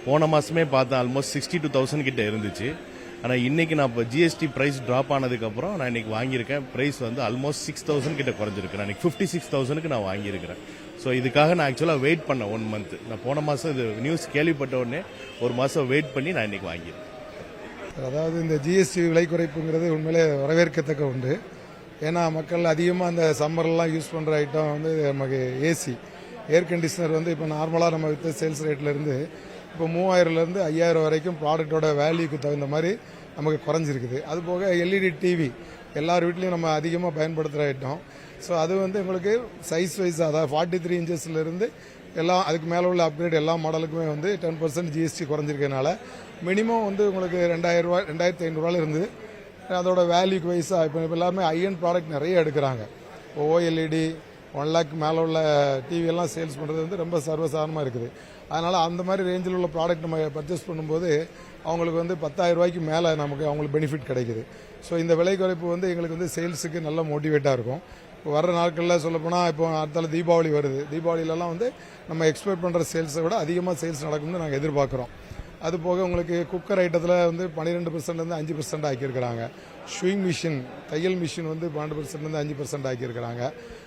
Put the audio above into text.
போன மாதமே பார்த்தேன் ஆல்மோஸ்ட் 62,000 கிட்ட இருந்துச்சு. ஆனால் இன்னைக்கு நான் இப்போ ஜிஎஸ்டி ப்ரைஸ் ட்ராப் ஆனதுக்கப்புறம் நான் இன்னைக்கு வாங்கியிருக்கேன். ப்ரைஸ் வந்து ஆல்மோஸ்ட் 6,000 கிட்ட குறைஞ்சிருக்கு. நான் இன்னைக்கு 56,000க்கு நான் வாங்கியிருக்கிறேன். ஸோ இதுக்காக நான் ஆக்சுவலாக வெயிட் பண்ணேன் 1 மந்த். நான் போன மாதம் இது நியூஸ் கேள்விப்பட்ட உடனே ஒரு மாதம் வெயிட் பண்ணி நான் இன்னைக்கு வாங்கியிருக்கேன். அதாவது இந்த ஜிஎஸ்டி விலை குறைப்புங்கிறது உண்மையிலே வரவேற்கத்தக்க உண்டு. ஏன்னா மக்கள் அதிகமாக அந்த சம்மர்லாம் யூஸ் பண்ணுற ஐட்டம் வந்து நமக்கு ஏசி ஏர் கண்டிஷனர் வந்து இப்போ நார்மலாக நம்ம வித்த சேல்ஸ் ரேட்லேருந்து இப்போ 3000லேருந்து 5000 வரைக்கும் ப்ராடக்டோட வேல்யூக்கு தகுந்த மாதிரி நமக்கு குறைஞ்சிருக்குது. அதுபோக எல்இடி டிவி எல்லார் வீட்லேயும் நம்ம அதிகமாக பயன்படுத்துகிற ஐட்டம். ஸோ அது வந்து உங்களுக்கு சைஸ் வைஸ் அதாவது 43 இன்ச்சஸ்லேருந்து எல்லாம் அதுக்கு மேலே உள்ள அப்கிரேட் எல்லா மாடலுக்குமே வந்து 10% ஜிஎஸ்டி குறைஞ்சிருக்கனால மினிமம் வந்து உங்களுக்கு 2000 ரூபா 2500 இருந்து அதோட வேல்யூக்கு வைஸாக இப்போ எல்லாருமே ஐஎன் ப்ராடக்ட் நிறைய எடுக்கிறாங்க. இப்போ ஓஎல்இடி 1 லேக் மேலே உள்ள டிவியெல்லாம் சேல்ஸ் பண்ணுறது வந்து ரொம்ப சர்வசாதாரணமாக இருக்குது. அதனால் அந்த மாதிரி ரேஞ்சில் உள்ள ப்ராடக்ட் நம்ம பர்ச்சேஸ் பண்ணும்போது அவங்களுக்கு வந்து 10,000 ரூபாய்க்கு மேலே நமக்கு அவங்களுக்கு பெனிஃபிட் கிடைக்குது. ஸோ இந்த விலை குறைப்பு வந்து எங்களுக்கு வந்து சேல்ஸுக்கு நல்ல மோட்டிவேட்டாக இருக்கும். இப்போ வர நாட்களில் சொல்லப்போனால் இப்போ அடுத்தால தீபாவளி வருது. தீபாவளியிலலாம் வந்து நம்ம எக்ஸ்பெக்ட் பண்ணுற சேல்ஸை விட அதிகமாக சேல்ஸ் நடக்கும்னு நாங்கள் எதிர்பார்க்குறோம். அது போக உங்களுக்கு குக்கர் ஐட்டத்தில் வந்து 12%லேருந்து 5% ஆக்கியிருக்கிறாங்க. ஷூயிங் மிஷின் தையல் மிஷின் வந்து 12%லேருந்து 5% ஆக்கியிருக்கிறாங்க.